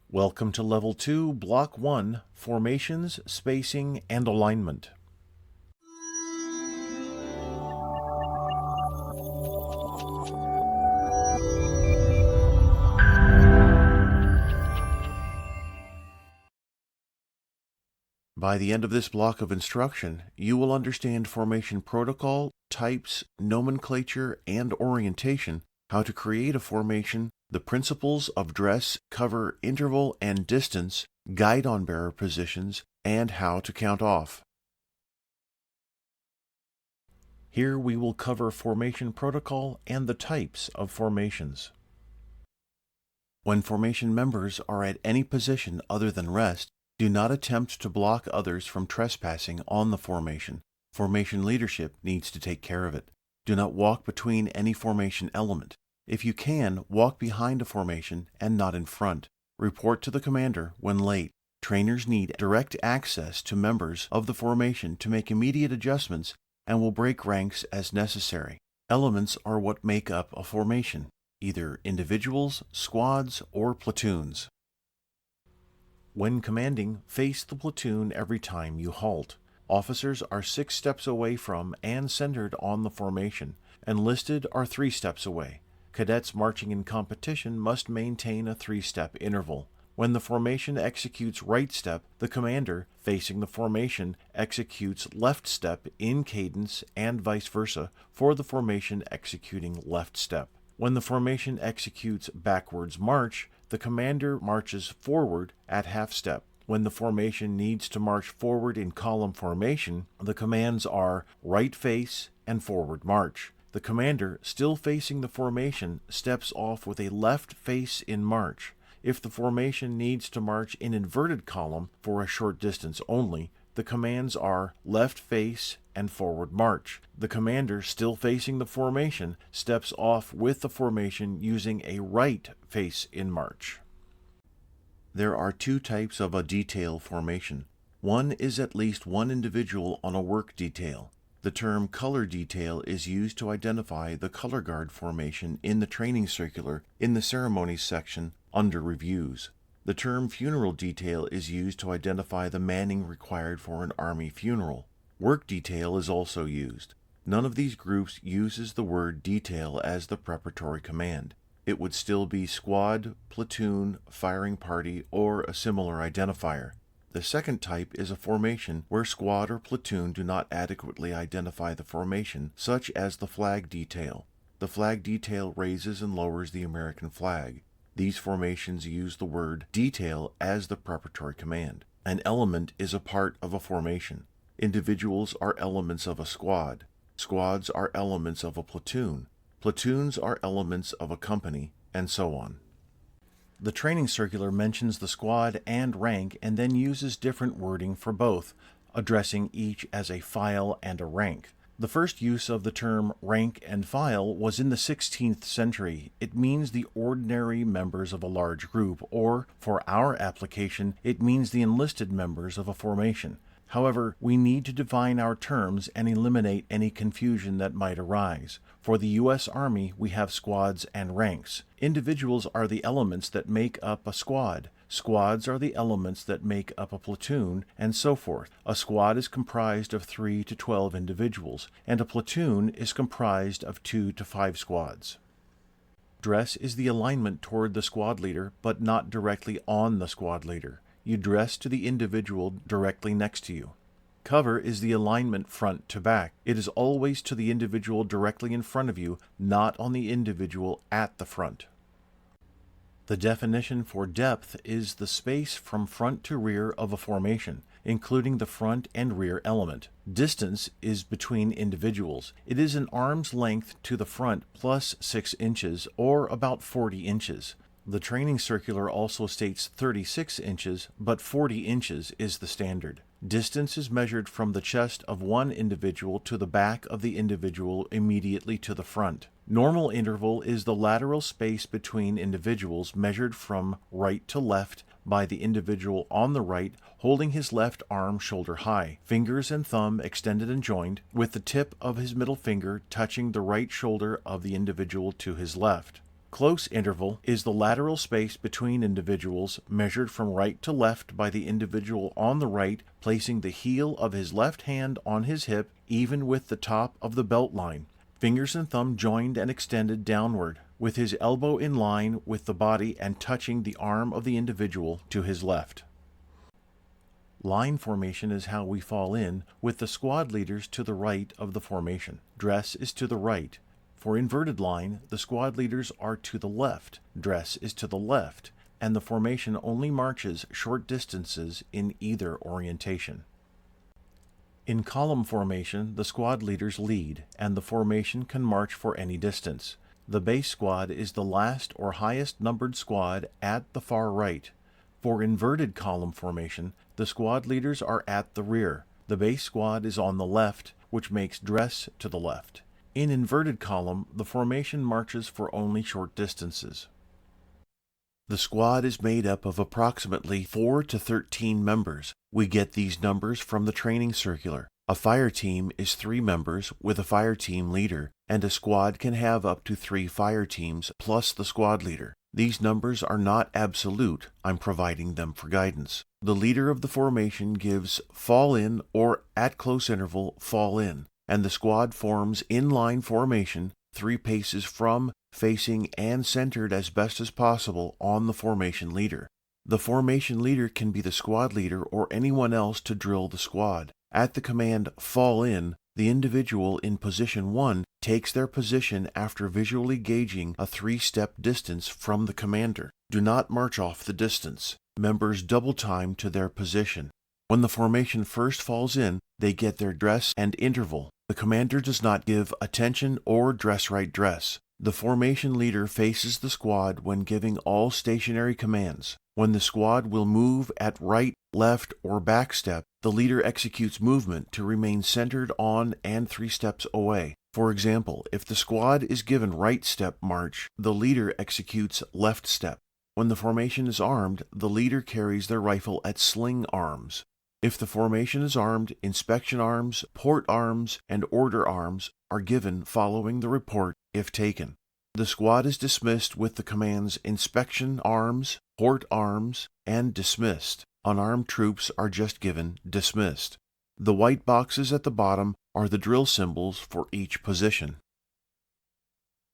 Welcome to Level 2, Block 1, Formations, Spacing, and Alignment. By the end of this block of instruction, you will understand formation protocol, types, nomenclature, and orientation, how to create a formation, the principles of dress, cover, interval, and distance, guide-on-bearer positions, and how to count off. Here we will cover formation protocol and the types of formations. When formation members are at any position other than rest, do not attempt to block others from trespassing on the formation. Formation leadership needs to take care of it. Do not walk between any formation element. If you can, walk behind a formation and not in front. Report to the commander when late. Trainers need direct access to members of the formation to make immediate adjustments and will break ranks as necessary. Elements are what make up a formation, either individuals, squads, or platoons. When commanding, face the platoon every time you halt. Officers are 6 steps away from and centered on the formation. Enlisted are 3 steps away. Cadets marching in competition must maintain a 3-step interval. When the formation executes right step, the commander, facing the formation, executes left step in cadence and vice versa for the formation executing left step. When the formation executes backwards march, the commander marches forward at half step. When the formation needs to march forward in column formation, the commands are right face and forward march. The commander, still facing the formation, steps off with a left face in march. If the formation needs to march in inverted column for a short distance only, the commands are left face and forward march. The commander, still facing the formation, steps off with the formation using a right face in march. There are 2 types of a detail formation. One is at least one individual on a work detail. The term color detail is used to identify the color guard formation in the training circular in the ceremonies section under reviews. The term funeral detail is used to identify the manning required for an Army funeral. Work detail is also used. None of these groups uses the word detail as the preparatory command. It would still be squad, platoon, firing party, or a similar identifier. The second type is a formation where squad or platoon do not adequately identify the formation, such as the flag detail. The flag detail raises and lowers the American flag. These formations use the word detail as the preparatory command. An element is a part of a formation. Individuals are elements of a squad. Squads are elements of a platoon. Platoons are elements of a company, and so on. The training circular mentions the squad and rank and then uses different wording for both, addressing each as a file and a rank. The first use of the term rank and file was in the 16th century. It means the ordinary members of a large group, or, for our application, it means the enlisted members of a formation. However, we need to define our terms and eliminate any confusion that might arise. For the U.S. Army, we have squads and ranks. Individuals are the elements that make up a squad. Squads are the elements that make up a platoon, and so forth. A squad is comprised of 3 to 12 individuals, and a platoon is comprised of 2 to 5 squads. Dress is the alignment toward the squad leader, but not directly on the squad leader. You dress to the individual directly next to you. Cover is the alignment front to back. It is always to the individual directly in front of you, not on the individual at the front. The definition for depth is the space from front to rear of a formation, including the front and rear element. Distance is between individuals. It is an arm's length to the front plus 6 inches, or about 40 inches. The training circular also states 36 inches, but 40 inches is the standard. Distance is measured from the chest of one individual to the back of the individual immediately to the front. Normal interval is the lateral space between individuals measured from right to left by the individual on the right holding his left arm shoulder high, fingers and thumb extended and joined, with the tip of his middle finger touching the right shoulder of the individual to his left. Close interval is the lateral space between individuals measured from right to left by the individual on the right placing the heel of his left hand on his hip even with the top of the belt line, fingers and thumb joined and extended downward, with his elbow in line with the body and touching the arm of the individual to his left. Line formation is how we fall in, with the squad leaders to the right of the formation. Dress is to the right. For inverted line, the squad leaders are to the left, dress is to the left, and the formation only marches short distances in either orientation. In column formation, the squad leaders lead, and the formation can march for any distance. The base squad is the last or highest numbered squad at the far right. For inverted column formation, the squad leaders are at the rear. The base squad is on the left, which makes dress to the left. In inverted column, the formation marches for only short distances. The squad is made up of approximately 4 to 13 members. We get these numbers from the training circular. A fire team is 3 members with a fire team leader, and a squad can have up to 3 fire teams plus the squad leader. These numbers are not absolute. I'm providing them for guidance. The leader of the formation gives fall in or at close interval fall in, and the squad forms in-line formation 3 paces from, facing, and centered as best as possible on the formation leader. The formation leader can be the squad leader or anyone else to drill the squad. At the command fall in, the individual in position 1 takes their position after visually gauging a 3-step distance from the commander. Do not march off the distance. Members double time to their position. When the formation first falls in, they get their dress and interval. The commander does not give attention or dress right dress. The formation leader faces the squad when giving all stationary commands. When the squad will move at right, left, or back step, the leader executes movement to remain centered on and 3 steps away. For example, if the squad is given right step march, the leader executes left step. When the formation is armed, the leader carries their rifle at sling arms. If the formation is armed, inspection arms, port arms, and order arms are given following the report if taken. The squad is dismissed with the commands inspection arms, port arms, and dismissed. Unarmed troops are just given dismissed. The white boxes at the bottom are the drill symbols for each position.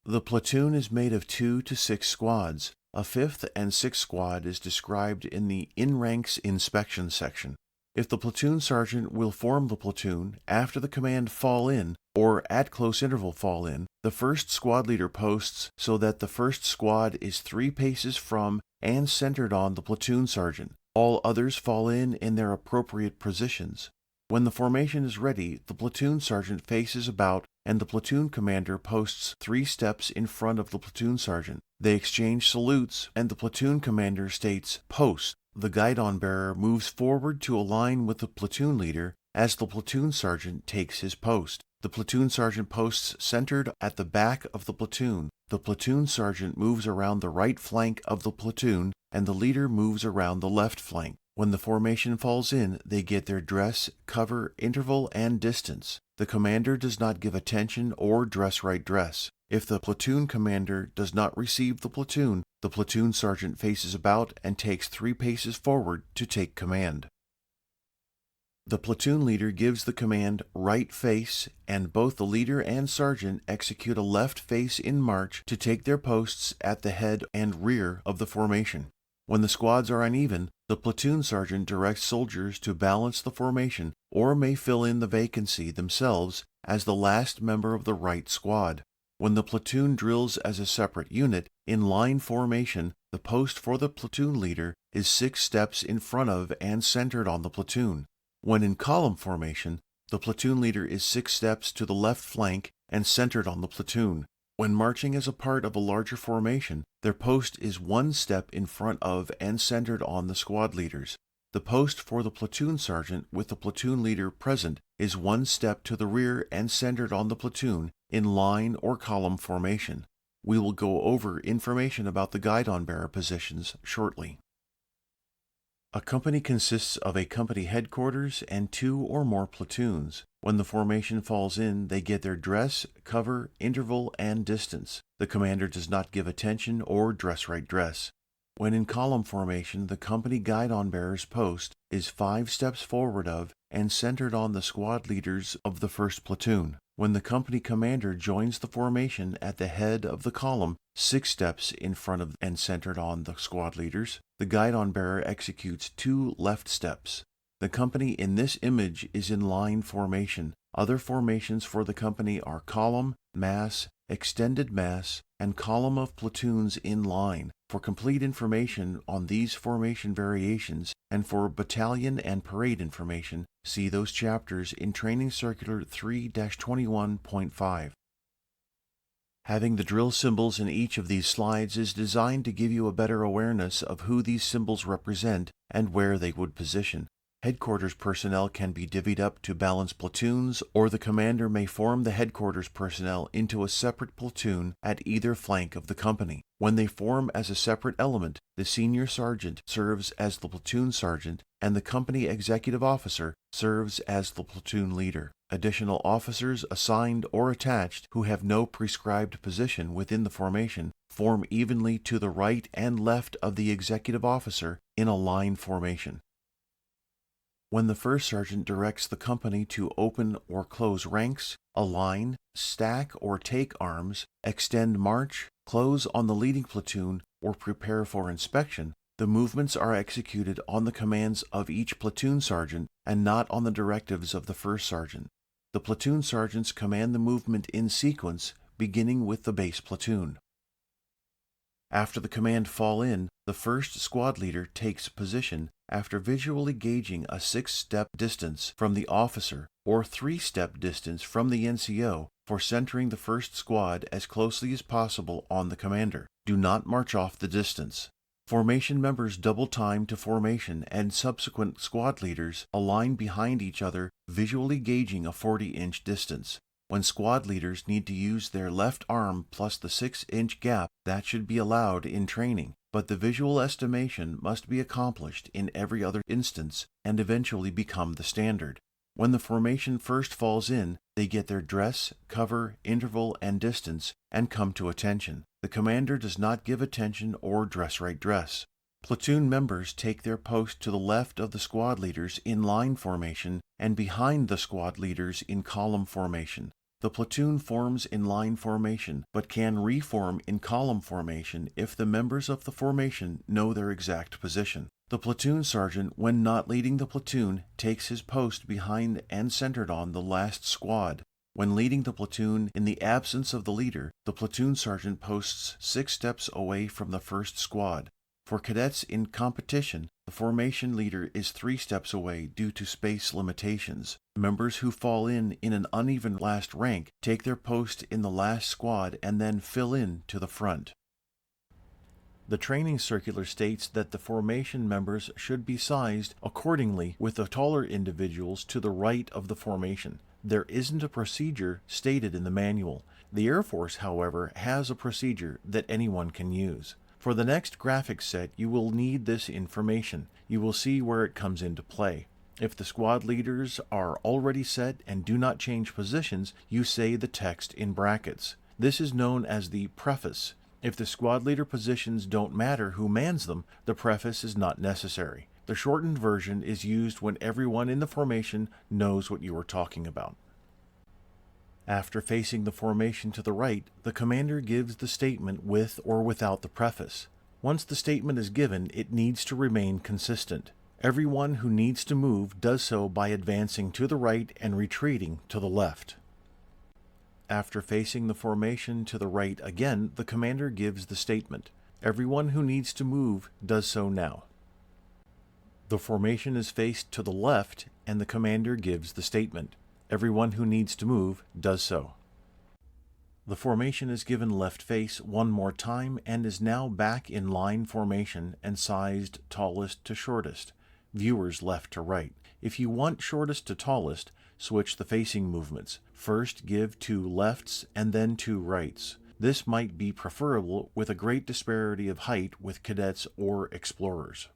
The platoon is made of 2 to 6 squads. A 5th and 6th squad is described in the in-ranks inspection section. If the platoon sergeant will form the platoon after the command fall in or at close interval fall in, the first squad leader posts so that the first squad is 3 paces from and centered on the platoon sergeant. All others fall in their appropriate positions. When the formation is ready, the platoon sergeant faces about and the platoon commander posts 3 steps in front of the platoon sergeant. They exchange salutes and the platoon commander states, "Post." The guidon bearer moves forward to align with the platoon leader as the platoon sergeant takes his post. The platoon sergeant posts centered at the back of the platoon. The platoon sergeant moves around the right flank of the platoon, and the leader moves around the left flank. When the formation falls in, they get their dress, cover, interval, and distance. The commander does not give attention or dress right dress. If the platoon commander does not receive the platoon sergeant faces about and takes 3 paces forward to take command. The platoon leader gives the command right face, and both the leader and sergeant execute a left face in march to take their posts at the head and rear of the formation. When the squads are uneven, the platoon sergeant directs soldiers to balance the formation or may fill in the vacancy themselves as the last member of the right squad. When the platoon drills as a separate unit, in line formation, the post for the platoon leader is 6 steps in front of and centered on the platoon. When in column formation, the platoon leader is 6 steps to the left flank and centered on the platoon. When marching as a part of a larger formation, their post is 1 step in front of and centered on the squad leaders. The post for the platoon sergeant with the platoon leader present is 1 step to the rear and centered on the platoon in line or column formation. We will go over information about the guidon bearer positions shortly. A company consists of a company headquarters and 2 or more platoons. When the formation falls in, they get their dress, cover, interval, and distance. The commander does not give attention or dress right dress. When in column formation, the company guidon-bearer's post is 5 steps forward of and centered on the squad leaders of the first platoon. When the company commander joins the formation at the head of the column, 6 steps in front of and centered on the squad leaders, the guidon-bearer executes 2 left steps. The company in this image is in line formation. Other formations for the company are column, mass, extended mass, and column of platoons in line. For complete information on these formation variations and for battalion and parade information, see those chapters in Training Circular 3-21.5. Having the drill symbols in each of these slides is designed to give you a better awareness of who these symbols represent and where they would position. Headquarters personnel can be divvied up to balance platoons, or the commander may form the headquarters personnel into a separate platoon at either flank of the company. When they form as a separate element, the senior sergeant serves as the platoon sergeant, and the company executive officer serves as the platoon leader. Additional officers assigned or attached who have no prescribed position within the formation form evenly to the right and left of the executive officer in a line formation. When the first sergeant directs the company to open or close ranks, align, stack or take arms, extend march, close on the leading platoon, or prepare for inspection, the movements are executed on the commands of each platoon sergeant and not on the directives of the first sergeant. The platoon sergeants command the movement in sequence, beginning with the base platoon. After the command fall in, the first squad leader takes position after visually gauging a 6-step distance from the officer or 3-step distance from the NCO for centering the first squad as closely as possible on the commander. Do not march off the distance. Formation members double time to formation and subsequent squad leaders align behind each other, visually gauging a 40-inch distance. When squad leaders need to use their left arm plus the 6-inch gap, that should be allowed in training, but the visual estimation must be accomplished in every other instance and eventually become the standard. When the formation first falls in, they get their dress, cover, interval, and distance and come to attention. The commander does not give attention or dress right dress. Platoon members take their post to the left of the squad leaders in line formation and behind the squad leaders in column formation. The platoon forms in line formation, but can reform in column formation if the members of the formation know their exact position. The platoon sergeant, when not leading the platoon, takes his post behind and centered on the last squad. When leading the platoon in the absence of the leader, the platoon sergeant posts 6 steps away from the first squad. For cadets in competition, the formation leader is 3 steps away due to space limitations. Members who fall in an uneven last rank take their post in the last squad and then fill in to the front. The training circular states that the formation members should be sized accordingly with the taller individuals to the right of the formation. There isn't a procedure stated in the manual. The Air Force, however, has a procedure that anyone can use. For the next graphic set, you will need this information. You will see where it comes into play. If the squad leaders are already set and do not change positions, you say the text in brackets. This is known as the preface. If the squad leader positions don't matter who mans them, the preface is not necessary. The shortened version is used when everyone in the formation knows what you are talking about. After facing the formation to the right, the commander gives the statement with or without the preface. Once the statement is given, it needs to remain consistent. Everyone who needs to move does so by advancing to the right and retreating to the left. After facing the formation to the right again, the commander gives the statement. Everyone who needs to move does so now. The formation is faced to the left, and the commander gives the statement. Everyone who needs to move does so. The formation is given left face one more time and is now back in line formation and sized tallest to shortest, viewers left to right. If you want shortest to tallest, switch the facing movements. First give 2 lefts and then 2 rights. This might be preferable with a great disparity of height with cadets or explorers.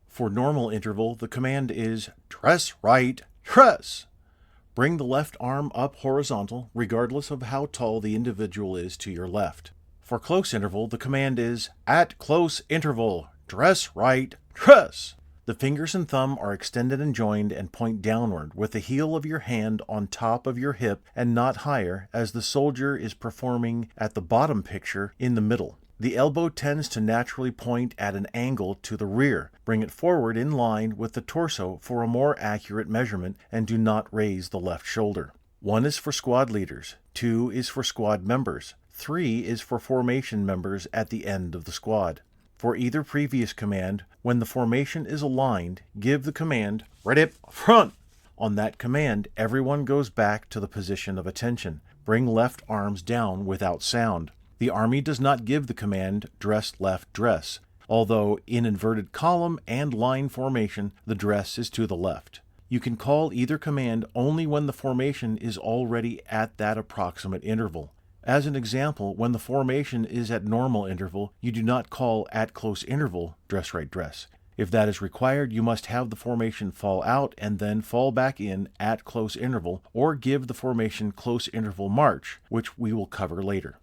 For normal interval, the command is dress right, dress. Bring the left arm up horizontal, regardless of how tall the individual is to your left. For close interval, the command is, at close interval, dress right, dress. The fingers and thumb are extended and joined and point downward, with the heel of your hand on top of your hip and not higher, as the soldier is performing at the bottom picture in the middle. The elbow tends to naturally point at an angle to the rear. Bring it forward in line with the torso for a more accurate measurement, and do not raise the left shoulder. 1 is for squad leaders, 2 is for squad members, 3 is for formation members at the end of the squad. For either previous command, when the formation is aligned, give the command, ready, front. On that command, everyone goes back to the position of attention. Bring left arms down without sound. The Army does not give the command, dress left, dress, although in inverted column and line formation, the dress is to the left. You can call either command only when the formation is already at that approximate interval. As an example, when the formation is at normal interval, you do not call at close interval, dress right, dress. If that is required, you must have the formation fall out and then fall back in at close interval, or give the formation close interval march, which we will cover later.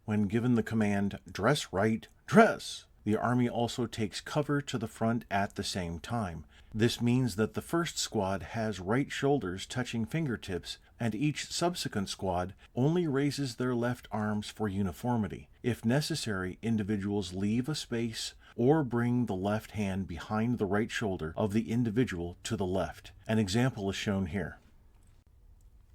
When given the command, dress right, dress, the Army also takes cover to the front at the same time. This means that the first squad has right shoulders touching fingertips, and each subsequent squad only raises their left arms for uniformity. If necessary, individuals leave a space or bring the left hand behind the right shoulder of the individual to the left. An example is shown here.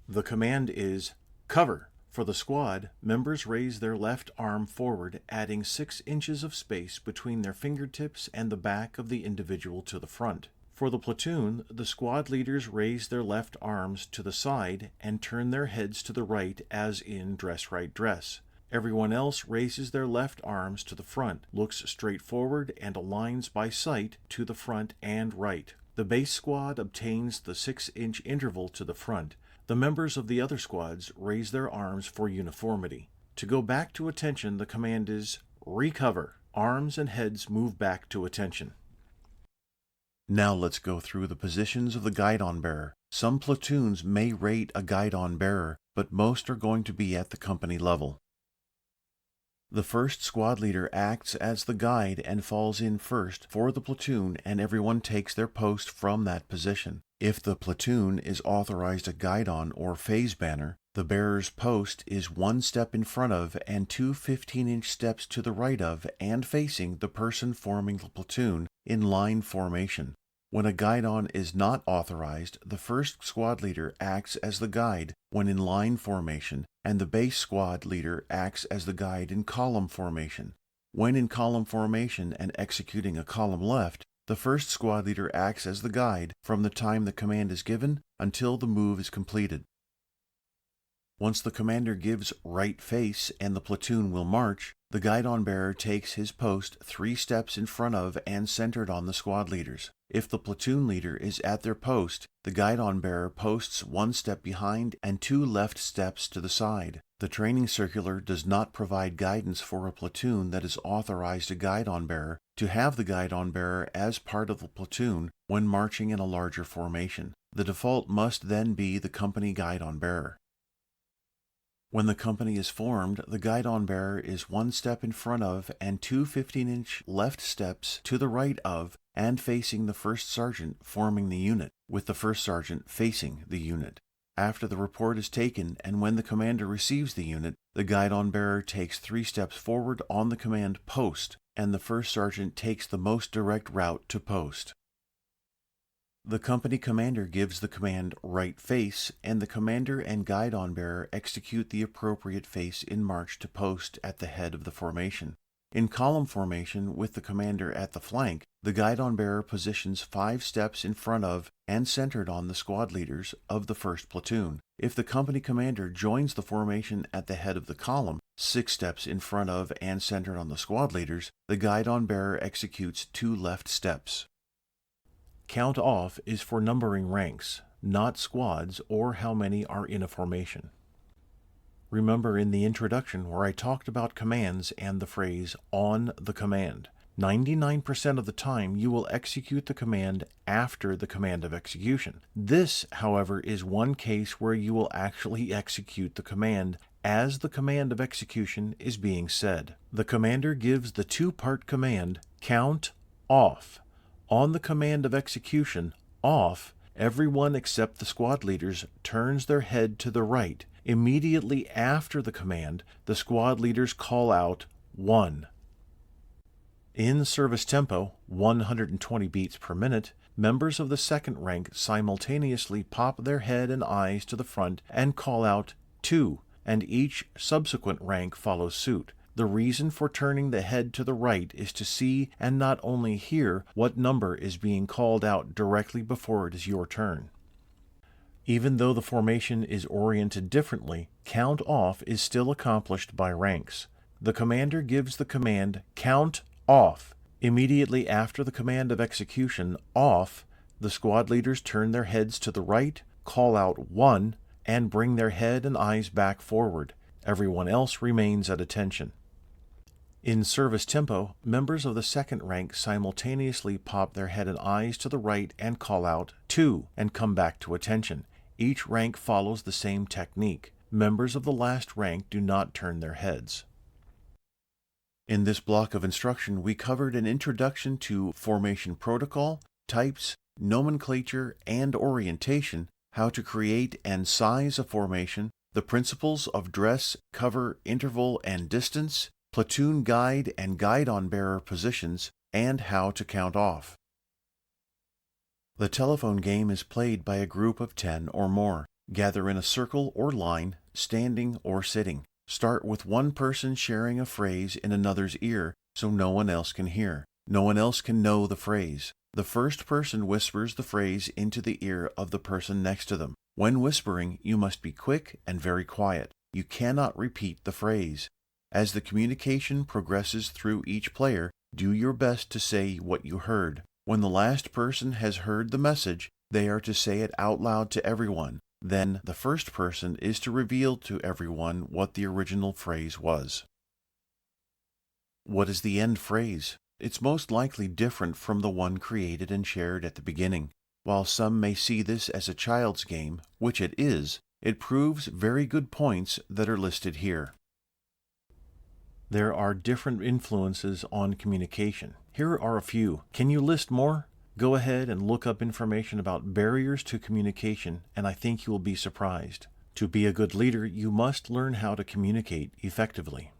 The command is cover. For the squad, members raise their left arm forward, adding 6 inches of space between their fingertips and the back of the individual to the front. For the platoon, the squad leaders raise their left arms to the side and turn their heads to the right as in dress right, dress. Everyone else raises their left arms to the front, looks straight forward, and aligns by sight to the front and right. The base squad obtains the 6-inch interval to the front. The members of the other squads raise their arms for uniformity. To go back to attention, the command is recover. Arms and heads move back to attention. Now let's go through the positions of the guidon bearer. Some platoons may rate a guidon bearer, but most are going to be at the company level. The first squad leader acts as the guide and falls in first for the platoon, and everyone takes their post from that position. If the platoon is authorized a guidon or phase banner, the bearer's post is 1 step in front of and 2 15-inch steps to the right of and facing the person forming the platoon in line formation. When a guidon is not authorized, the first squad leader acts as the guide when in line formation, and the base squad leader acts as the guide in column formation. When in column formation and executing a column left, the first squad leader acts as the guide from the time the command is given until the move is completed. Once the commander gives right face and the platoon will march, the guidon bearer takes his post 3 steps in front of and centered on the squad leaders. If the platoon leader is at their post, the guidon bearer posts 1 step behind and 2 left steps to the side. The training circular does not provide guidance for a platoon that is authorized a guidon bearer to have the guidon bearer as part of the platoon when marching in a larger formation. The default must then be the company guidon bearer. When the company is formed, the guidon bearer is 1 step in front of and 2 15-inch left steps to the right of and facing the first sergeant forming the unit, with the first sergeant facing the unit. After the report is taken and when the commander receives the unit, the guidon bearer takes 3 steps forward on the command post, and the first sergeant takes the most direct route to post. The company commander gives the command right face, and the commander and guidon bearer execute the appropriate face in march to post at the head of the formation. In column formation, with the commander at the flank, the guidon bearer positions 5 steps in front of and centered on the squad leaders of the first platoon. If the company commander joins the formation at the head of the column, 6 steps in front of and centered on the squad leaders, the guidon bearer executes 2 left steps. Count off is for numbering ranks, not squads or how many are in a formation. Remember in the introduction where I talked about commands and the phrase, on the command. 99% of the time you will execute the command after the command of execution. This, however, is one case where you will actually execute the command as the command of execution is being said. The commander gives the two-part command, count off. On the command of execution, off, everyone except the squad leaders turns their head to the right. Immediately after the command, the squad leaders call out 1. In service tempo, 120 beats per minute, members of the second rank simultaneously pop their head and eyes to the front and call out 2, and each subsequent rank follows suit. The reason for turning the head to the right is to see and not only hear what number is being called out directly before it is your turn. Even though the formation is oriented differently, count off is still accomplished by ranks. The commander gives the command count off. Immediately after the command of execution, off, the squad leaders turn their heads to the right, call out 1, and bring their head and eyes back forward. Everyone else remains at attention. In service tempo, members of the second rank simultaneously pop their head and eyes to the right and call out 2, and come back to attention. Each rank follows the same technique. Members of the last rank do not turn their heads. In this block of instruction, we covered an introduction to formation protocol, types, nomenclature, and orientation, how to create and size a formation, the principles of dress, cover, interval, and distance, platoon guide and guide-on-bearer positions, and how to count off. The telephone game is played by a group of 10 or more. Gather in a circle or line, standing or sitting. Start with one person sharing a phrase in another's ear so no one else can hear. No one else can know the phrase. The first person whispers the phrase into the ear of the person next to them. When whispering, you must be quick and very quiet. You cannot repeat the phrase. As the communication progresses through each player, do your best to say what you heard. When the last person has heard the message, they are to say it out loud to everyone. Then the first person is to reveal to everyone what the original phrase was. What is the end phrase? It's most likely different from the one created and shared at the beginning. While some may see this as a child's game, which it is, it proves very good points that are listed here. There are different influences on communication. Here are a few. Can you list more? Go ahead and look up information about barriers to communication, and I think you will be surprised. To be a good leader, you must learn how to communicate effectively.